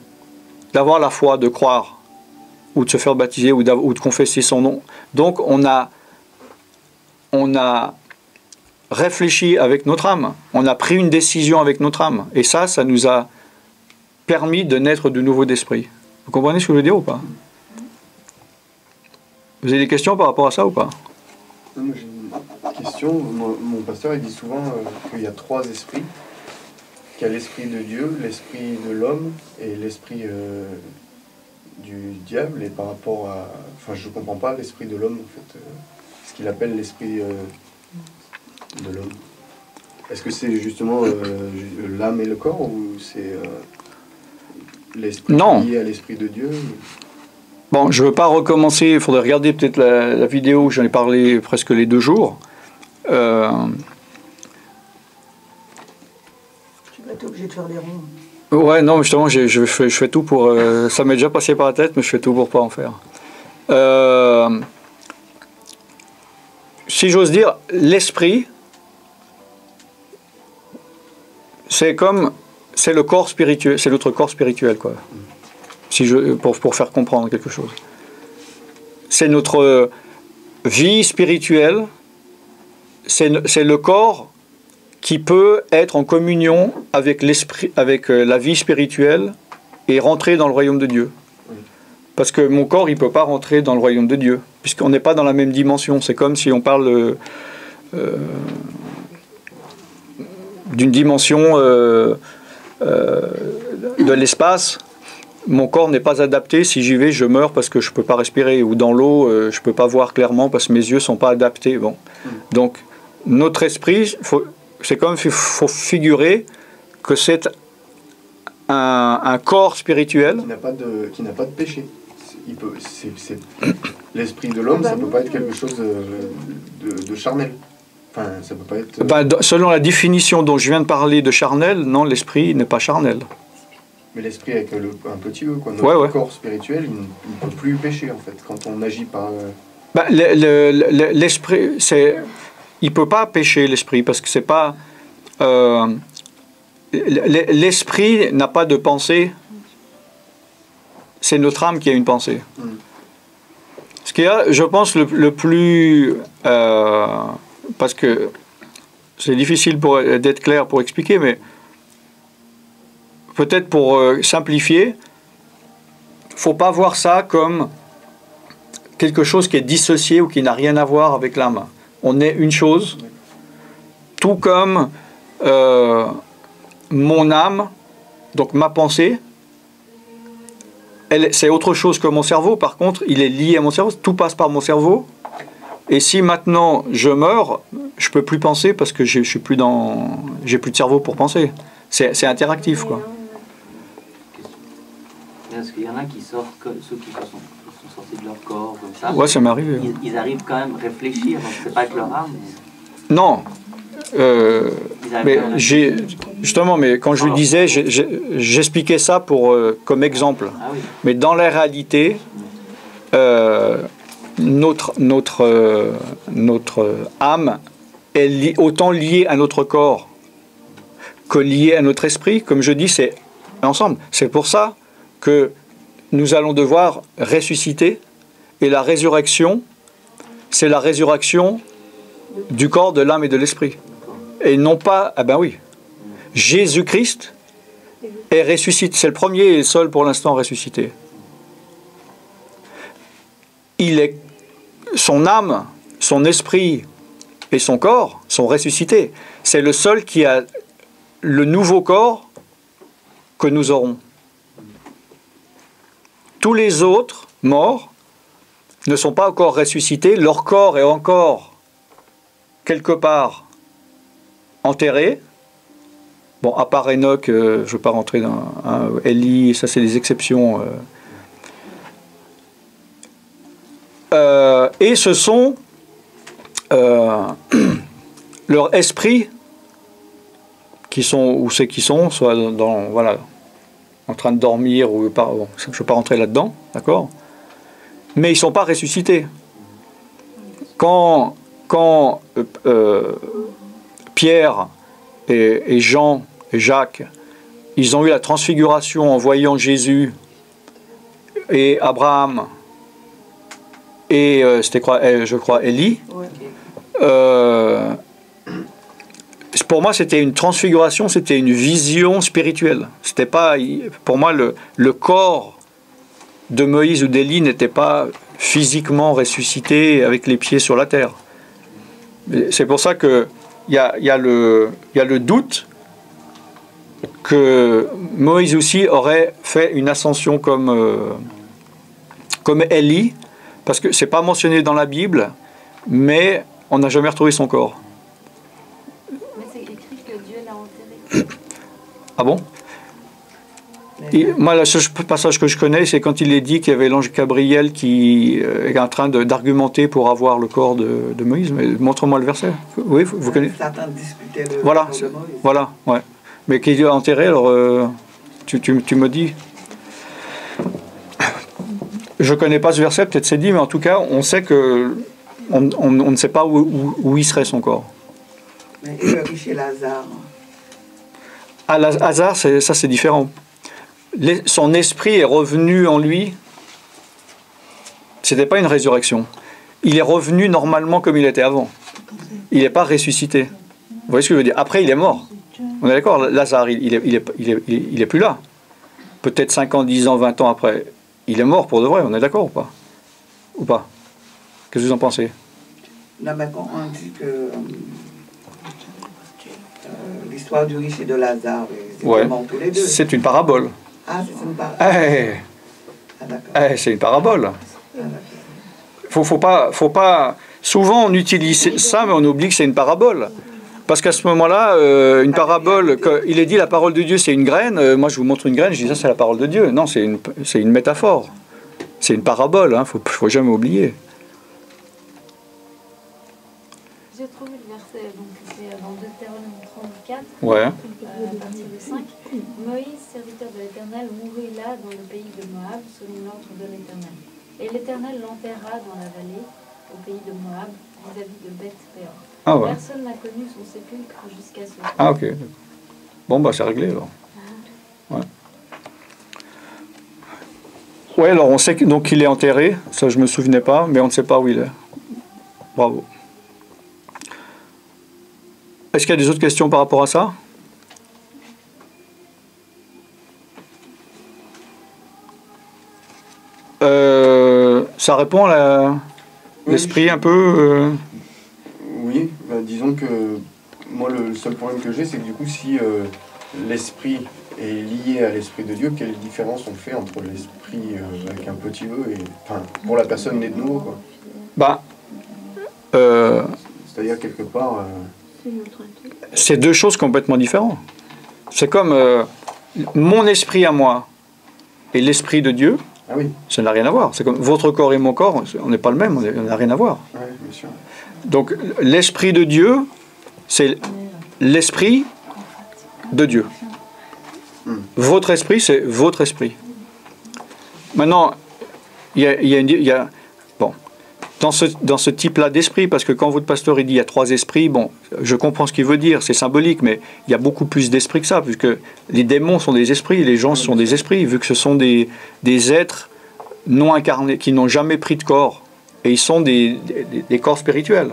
d'avoir la foi, de croire, ou de se faire baptiser, ou de confesser son nom. Donc, on a réfléchi avec notre âme. On a pris une décision avec notre âme. Et ça nous a permis de naître de nouveau d'esprit. Vous comprenez ce que je veux dire ou pas? Vous avez des questions par rapport à ça ou pas? J'ai une question. Mon pasteur il dit souvent qu'il y a 3 esprits. qu'il y a l'esprit de Dieu, l'esprit de l'homme et l'esprit du diable. Et par rapport à... Enfin, je ne comprends pas l'esprit de l'homme, en fait. Ce qu'il appelle l'esprit de l'homme. Est-ce que c'est justement l'âme et le corps ou c'est l'esprit lié à l'esprit de Dieu? Bon, je ne veux pas recommencer, il faudrait regarder peut-être la vidéo où j'en ai parlé presque les 2 jours. Tu vas être obligé de faire des ronds. Ouais, non, justement, je fais tout pour... ça m'est déjà passé par la tête, mais je fais tout pour ne pas en faire. Si j'ose dire, l'esprit, c'est le corps spirituel, c'est notre corps spirituel, quoi. Pour faire comprendre quelque chose. C'est notre vie spirituelle, c'est le corps qui peut être en communion avec l'esprit, avec la vie spirituelle et rentrer dans le royaume de Dieu. Parce que mon corps, il ne peut pas rentrer dans le royaume de Dieu, puisqu'on n'est pas dans la même dimension. C'est comme si on parle d'une dimension de l'espace. Mon corps n'est pas adapté. Si j'y vais, je meurs parce que je ne peux pas respirer. Ou dans l'eau, je ne peux pas voir clairement parce que mes yeux ne sont pas adaptés. Bon. Donc, notre esprit, c'est comme s'il faut figurer que c'est un corps spirituel. Qui n'a pas de péché. L'esprit de l'homme, ça ne peut pas être quelque chose de charnel. Enfin, ça peut pas être... selon la définition dont je viens de parler de charnel, non, l'esprit n'est pas charnel. Mais l'esprit avec un petit E, quoi. Notre corps spirituel, il ne peut plus pécher, en fait, quand on agit par... L'esprit, il ne peut pas pécher, l'esprit, parce que c'est pas... l'esprit n'a pas de pensée. C'est notre âme qui a une pensée. Ce qu'il y a, je pense, le plus... parce que c'est difficile d'être clair pour expliquer, mais peut-être pour simplifier, il ne faut pas voir ça comme quelque chose qui est dissocié ou qui n'a rien à voir avec l'âme. On est une chose, tout comme mon âme, donc ma pensée, c'est autre chose que mon cerveau. Par contre, il est lié à mon cerveau, tout passe par mon cerveau. Et si maintenant je meurs, je ne peux plus penser parce que j'ai plus de cerveau pour penser. C'est interactif, quoi. Est-ce qu'il y en a qui sortent, ceux qui sont sortis de leur corps comme ça? Ouais, ça m'est arrivé. Ils arrivent quand même à réfléchir, donc c'est pas avec leur âme. Non. Mais justement, mais quand je lui disais, j'expliquais ça comme exemple. Ah oui. Mais dans la réalité, notre âme est autant liée à notre corps que liée à notre esprit. Comme je dis, c'est ensemble. C'est pour ça que nous allons devoir ressusciter. Et la résurrection, c'est la résurrection du corps, de l'âme et de l'esprit. Et non pas... Ah ben oui. Jésus-Christ est ressuscité. C'est le premier et le seul pour l'instant ressuscité. Son âme, son esprit et son corps sont ressuscités. C'est le seul qui a le nouveau corps que nous aurons. Tous les autres morts ne sont pas encore ressuscités. Leur corps est encore quelque part enterré. Bon, à part Enoch, je ne veux pas rentrer dans Élie, ça c'est des exceptions. Et ce sont leurs esprits qui sont où c'est qu'ils sont, soit voilà, en train de dormir ou pas. Bon, je ne veux pas rentrer là-dedans, d'accord. Mais ils ne sont pas ressuscités. Quand Pierre et Jean et Jacques, ils ont eu la transfiguration en voyant Jésus et Abraham et c'était quoi, je crois Élie. Pour moi, c'était une transfiguration, c'était une vision spirituelle. C'était pas, pour moi, le corps de Moïse ou d'Élie n'était pas physiquement ressuscité avec les pieds sur la terre. C'est pour ça que il y a le doute que Moïse aussi aurait fait une ascension comme Élie, parce que c'est pas mentionné dans la Bible, mais on n'a jamais retrouvé son corps. Mais c'est écrit que Dieu l'a enterré. Ah bon? Moi, le seul passage que je connais, c'est quand il est dit qu'il y avait l'ange Gabriel qui est en train d'argumenter pour avoir le corps de Moïse. Mais montre-moi le verset. Oui, vous connaissez? Satan disputait le Voilà, corps de Moïse. voilà, ouais. Mais qu'il est enterré, alors tu me dis. Je ne connais pas ce verset, peut-être c'est dit, mais en tout cas, on sait que on ne sait pas où il serait son corps. Mais et le riche et Lazare. À Lazare, ça c'est différent. Son esprit est revenu en lui. C'était pas une résurrection. Il est revenu normalement comme il était avant. Il n'est pas ressuscité. Vous voyez ce que je veux dire? Après, il est mort. On est d'accord? Lazare, il est plus là. Peut-être 5 ans, 10 ans, 20 ans après. Il est mort pour de vrai. On est d'accord ou pas? Ou pas? Qu'est-ce que vous en pensez? Là, maintenant, on dit que l'histoire du riche et de Lazare, c'est Ouais. vraiment tous les deux. C'est une parabole. Ah, c'est une parabole. Ah, d'accord. C'est une parabole. Ah, d'accord. Faut pas. Souvent, on utilise ça, mais on oublie que c'est une parabole. Parce qu'à ce moment-là, une parabole, il est dit la parole de Dieu, c'est une graine. Moi, je vous montre une graine, je dis ça, c'est la parole de Dieu. Non, c'est une métaphore. C'est une parabole, hein, faut jamais oublier. J'ai trouvé le verset, donc c'est dans Deutéronome 34, Ouais. à partir de 5. Moïse, serviteur de l'Éternel, mourut là dans le pays de Moab, selon l'ordre de l'Éternel. Et l'Éternel l'enterra dans la vallée, au pays de Moab, vis-à-vis de Beth-péor. Ah ouais. Personne n'a connu son sépulcre jusqu'à ce jour. Ah ok. Bon, bah c'est réglé alors. Ouais. Ouais, alors on sait donc qu'il est enterré, ça je me souvenais pas, mais on ne sait pas où il est. Bravo. Est-ce qu'il y a des autres questions par rapport à ça? Ça répond à l'esprit un peu Oui, bah, disons que moi le seul problème que j'ai, c'est que du coup si l'esprit est lié à l'esprit de Dieu, quelle différence on fait entre l'esprit avec un petit e et enfin pour la personne née de nouveau quoi. Bah, c'est-à-dire quelque part. C'est deux choses complètement différentes. C'est comme mon esprit à moi et l'esprit de Dieu. Ah oui. Ça n'a rien à voir. C'est comme votre corps et mon corps, on n'est pas le même, on n'a rien à voir. Ouais, bien sûr. Donc l'esprit de Dieu, c'est l'esprit de Dieu. Votre esprit, c'est votre esprit. Maintenant, il y a bon, dans ce type-là d'esprit, parce que quand votre pasteur il dit il y a 3 esprits, bon, je comprends ce qu'il veut dire, c'est symbolique, mais il y a beaucoup plus d'esprits que ça, puisque les démons sont des esprits, les gens sont des esprits, vu que ce sont des êtres non incarnés, qui n'ont jamais pris de corps, et ils sont des corps spirituels.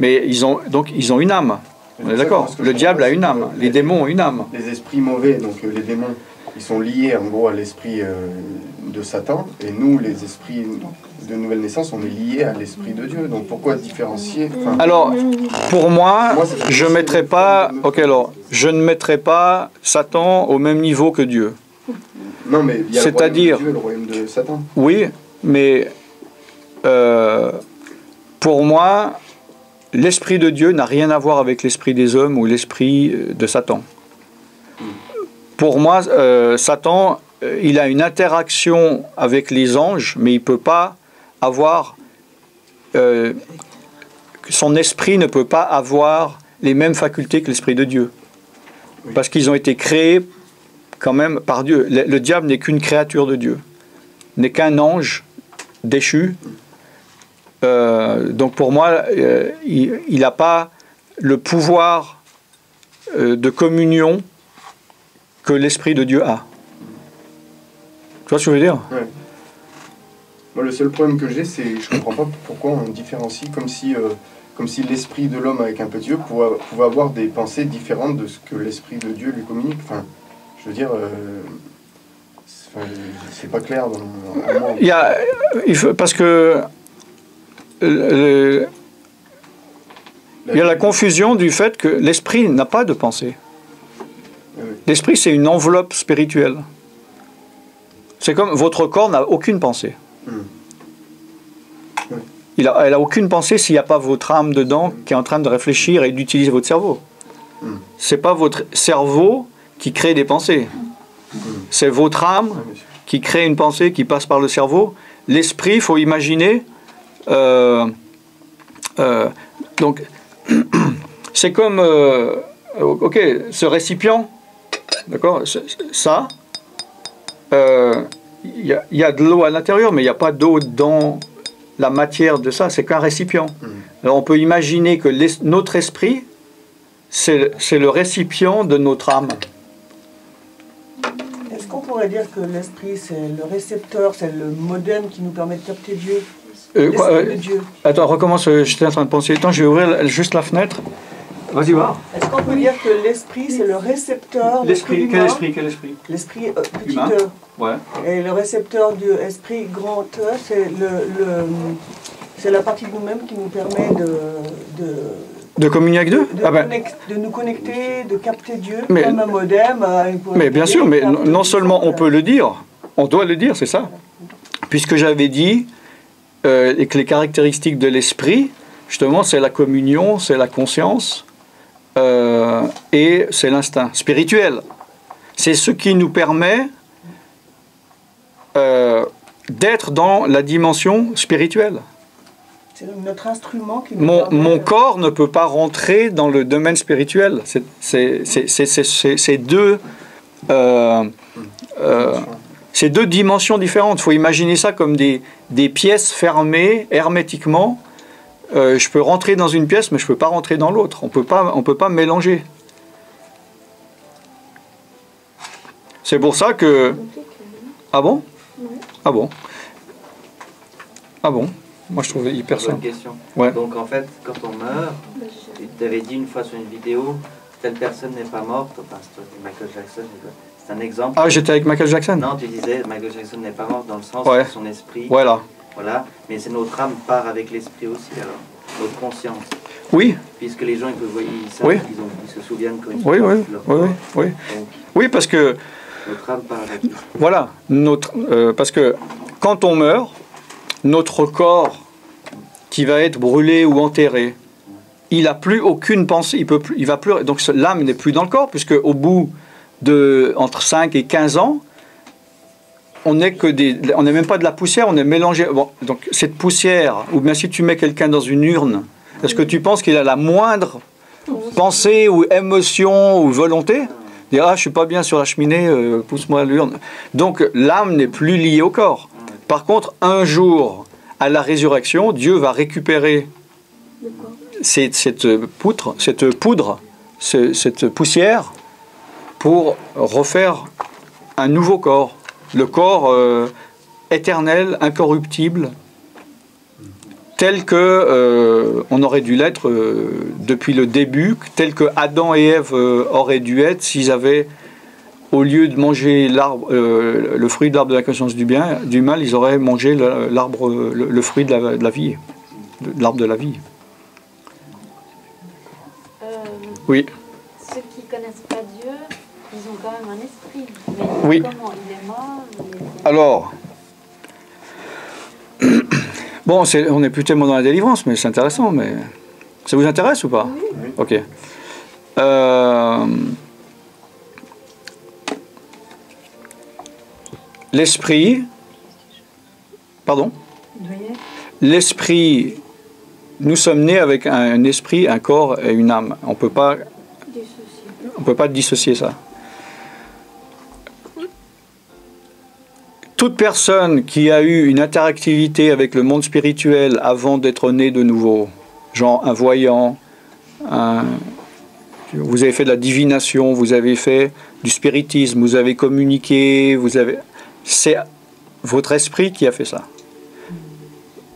Mais ils ont une âme. On est d'accord? Le diable a une âme, les démons ont une âme. Les esprits mauvais, donc les démons, ils sont liés en gros à l'esprit de Satan, et nous, les esprits de nouvelle naissance, on est liés à l'esprit de Dieu. Donc pourquoi différencier? Alors, pour moi, je mettrais pas. Ok, alors, je ne mettrais pas Satan au même niveau que Dieu. Non, mais il y a C'est-à-dire, le royaume de Dieu et le royaume de Satan. Oui, mais pour moi, l'esprit de Dieu n'a rien à voir avec l'esprit des hommes ou l'esprit de Satan. Pour moi, Satan, il a une interaction avec les anges, mais il ne peut pas avoir... son esprit ne peut pas avoir les mêmes facultés que l'esprit de Dieu. Parce qu'ils ont été créés quand même par Dieu. Le diable n'est qu'une créature de Dieu, n'est qu'un ange déchu. Donc pour moi, il n'a pas le pouvoir de communion que l'Esprit de Dieu a. Tu vois ce que je veux dire? Ouais. Moi, le seul problème que j'ai, c'est je comprends pas pourquoi on différencie comme si l'esprit de l'homme avec un petit e pouvait avoir des pensées différentes de ce que l'Esprit de Dieu lui communique. Enfin, je veux dire, c'est pas clair dans moi. Parce que il y a la confusion du fait que l'esprit n'a pas de pensée. L'esprit, c'est une enveloppe spirituelle. C'est comme votre corps n'a aucune pensée. Elle n'a aucune pensée s'il n'y a pas votre âme dedans qui est en train de réfléchir et d'utiliser votre cerveau. Ce n'est pas votre cerveau qui crée des pensées. C'est votre âme qui crée une pensée qui passe par le cerveau. L'esprit, il faut imaginer... donc, c'est comme... ok, ce récipient, d'accord, ça, il y a de l'eau à l'intérieur, mais il n'y a pas d'eau dans la matière de ça, c'est qu'un récipient. Alors on peut imaginer que notre esprit, c'est le récipient de notre âme. Est-ce qu'on pourrait dire que l'esprit, c'est le récepteur, c'est le modem qui nous permet de capter Dieu? De Dieu. Attends, recommence, j'étais en train de penser. Attends, je vais ouvrir juste la fenêtre. Vas-y, voir. Est-ce qu'on peut dire que l'esprit, c'est le récepteur de L'esprit, quel esprit, quel esprit? L'esprit petit Humain. E. Ouais. Et le récepteur du esprit grand E, c'est la partie de nous-mêmes qui nous permet De communier avec Dieu? de nous connecter, de capter Dieu, Mais- comme un modem. Mais bien sûr, mais non seulement on peut le dire, on doit le dire, c'est ça. Puisque j'avais dit et que les caractéristiques de l'esprit, justement, c'est la communion, c'est la conscience et c'est l'instinct spirituel. C'est ce qui nous permet d'être dans la dimension spirituelle. C'est notre instrument qui nous Mon corps ne peut pas rentrer dans le domaine spirituel. C'est deux dimensions différentes. Il faut imaginer ça comme des pièces fermées hermétiquement. Je peux rentrer dans une pièce, mais je ne peux pas rentrer dans l'autre. On peut pas mélanger. C'est pour ça que... Ah bon? Ah bon? Ah bon? Moi, je trouvais hyper Bonne simple. question. Ouais. Donc en fait, quand on meurt, tu t'avais dit une fois sur une vidéo, telle personne n'est pas morte, enfin c'était Michael Jackson, c'est un exemple. Ah, j'étais avec Michael Jackson? Non, tu disais Michael Jackson n'est pas mort dans le sens Ouais. de son esprit. Voilà. Voilà, mais c'est notre âme part avec l'esprit aussi alors, notre conscience. Oui, Puisque les gens ils peuvent ils savent, Oui. ils se souviennent quand ils oui, sont oui, morts de leur oui, oui, corps. oui. Donc Oui, parce que... notre âme part avec l'esprit. Voilà, parce que quand on meurt, notre corps qui va être brûlé ou enterré, il n'a plus aucune pensée, il va plus, donc l'âme n'est plus dans le corps, puisque au bout de entre 5 et 15 ans, on n'est même pas de la poussière, on est mélangé. Bon, donc cette poussière, ou bien si tu mets quelqu'un dans une urne, est-ce que tu penses qu'il a la moindre pensée ou émotion ou volonté? Dire, ah, je suis pas bien sur la cheminée, pousse-moi l'urne. Donc l'âme n'est plus liée au corps. Par contre, un jour, à la résurrection, Dieu va récupérer cette poudre, cette poussière, pour refaire un nouveau corps. Le corps éternel, incorruptible, tel que on aurait dû l'être depuis le début, tel que Adam et Ève auraient dû être s'ils avaient, au lieu de manger le fruit de l'arbre de la connaissance du bien, du mal, ils auraient mangé le fruit de la vie, de l'arbre de la vie. Oui. Ceux qui ne connaissent pas Dieu, ils ont quand même un esprit. Mais Oui. comment il est mort Alors, bon, on n'est plus tellement dans la délivrance, mais c'est intéressant. Mais ça vous intéresse ou pas? Oui. Ok. L'esprit, pardon? L'esprit, nous sommes nés avec un esprit, un corps et une âme. On peut pas dissocier ça. Toute personne qui a eu une interactivité avec le monde spirituel avant d'être né de nouveau, genre un voyant, vous avez fait de la divination, vous avez fait du spiritisme, vous avez communiqué, c'est votre esprit qui a fait ça.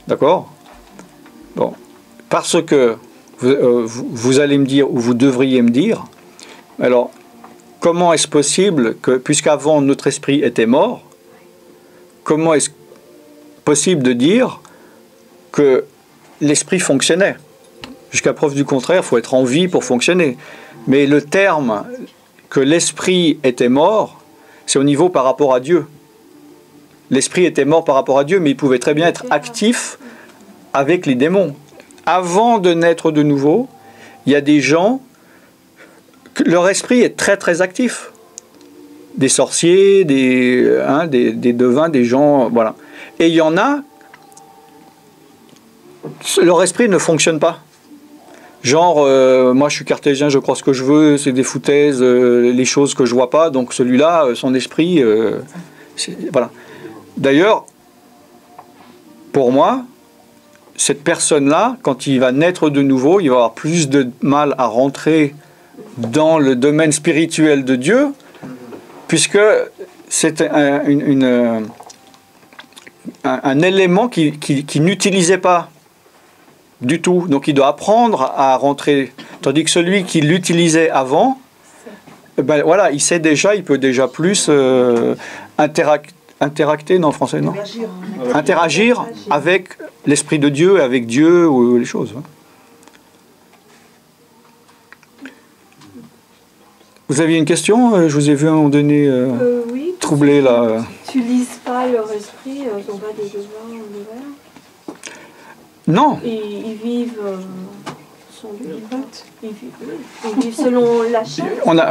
D'accord? Bon. Parce que vous allez me dire, ou vous devriez me dire, alors, comment est-ce possible que, puisqu'avant notre esprit était mort, comment est-ce possible de dire que l'esprit fonctionnait? Jusqu'à preuve du contraire, il faut être en vie pour fonctionner. Mais le terme que l'esprit était mort, c'est au niveau par rapport à Dieu. L'esprit était mort par rapport à Dieu, mais il pouvait très bien être actif avec les démons. Avant de naître de nouveau, il y a des gens, leur esprit est très très actif. Des sorciers, des devins, des gens, voilà. Et il y en a, leur esprit ne fonctionne pas. Genre, moi je suis cartésien, je crois ce que je veux, c'est des foutaises, les choses que je vois pas, donc celui-là, son esprit, voilà. D'ailleurs, pour moi, cette personne-là, quand il va naître de nouveau, il va avoir plus de mal à rentrer dans le domaine spirituel de Dieu, puisque c'est un élément qu'il n'utilisait pas du tout. Donc il doit apprendre à rentrer. Tandis que celui qui l'utilisait avant, ben voilà, il sait déjà, il peut déjà plus interacter, non, en français, non, interagir avec l'Esprit de Dieu, avec Dieu ou les choses. Vous aviez une question? Je vous ai vu à un moment donné oui, troublé là. Tu n'utilises pas leur esprit, ils n'ont pas des devoirs envers. Non. Ils vivent ils vivent selon la chair.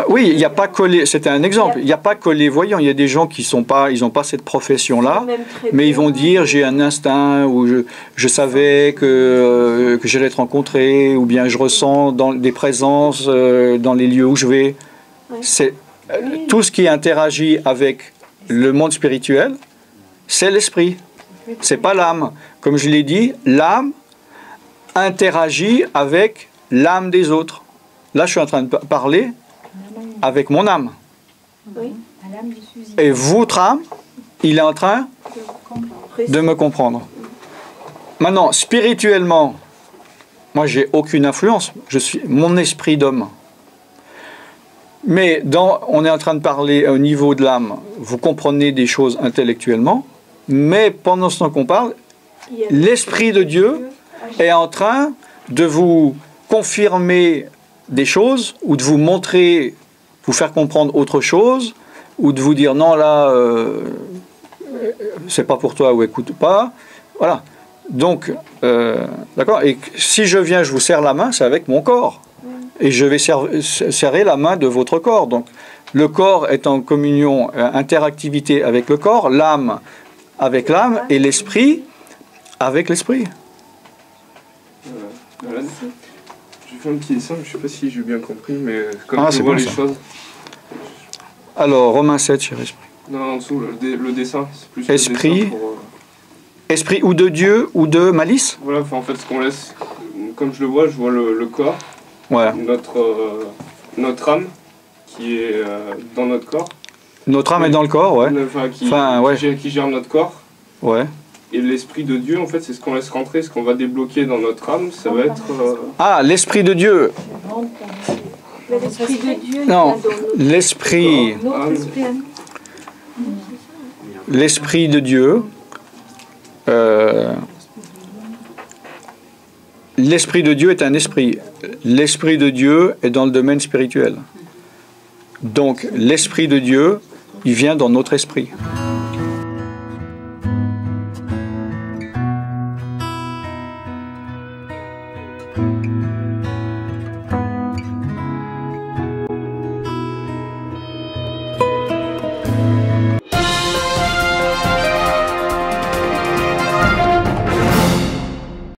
Oui, il n'y a pas que les. C'était un exemple. Il n'y a pas que les voyants. Il y a des gens qui sont pas, ils n'ont pas cette profession-là, mais ils vont dire j'ai un instinct ou je savais que j'allais te rencontrer, ou bien je ressens des présences dans les lieux où je vais. Ouais. C'est tout ce qui interagit avec le monde spirituel, c'est l'esprit. C'est pas l'âme. Comme je l'ai dit, l'âme interagit avec l'âme des autres. Là, je suis en train de parler avec mon âme. Oui. Et votre âme, il est en train de me comprendre. Maintenant, spirituellement, moi, j'ai aucune influence. Je suis mon esprit d'homme. Mais on est en train de parler au niveau de l'âme. Vous comprenez des choses intellectuellement, mais pendant ce temps qu'on parle, l'Esprit de Dieu est en train de vous confirmer des choses, ou de vous montrer, vous faire comprendre autre chose, ou de vous dire non là, c'est pas pour toi, ou écoute pas. Voilà. Donc, d'accord. Et si je viens, je vous serre la main, c'est avec mon corps. Et je vais serrer la main de votre corps. Donc, le corps est en communion, interactivité avec le corps, l'âme avec l'âme, et l'esprit avec l'esprit. Alan, j'ai fait un petit dessin, je ne sais pas si j'ai bien compris, mais comme je vois les choses. Alors, Romains 7, cher esprit. Non, en dessous, le dessin, c'est plus esprit, le dessin pour, esprit ou de Dieu ou de malice. Voilà, en fait, ce qu'on laisse, comme je le vois, je vois le corps, ouais. Notre âme qui est dans notre corps. Notre âme est dans le corps, ouais. Qui gère notre corps. Ouais. Et l'Esprit de Dieu, en fait, c'est ce qu'on laisse rentrer, ce qu'on va débloquer dans notre âme, ça va être... Ah, l'Esprit de Dieu. L'Esprit de Dieu. Non, l'Esprit... L'Esprit de Dieu... L'Esprit de Dieu est un esprit. L'Esprit de Dieu est dans le domaine spirituel. Donc, l'Esprit de Dieu, il vient dans notre esprit.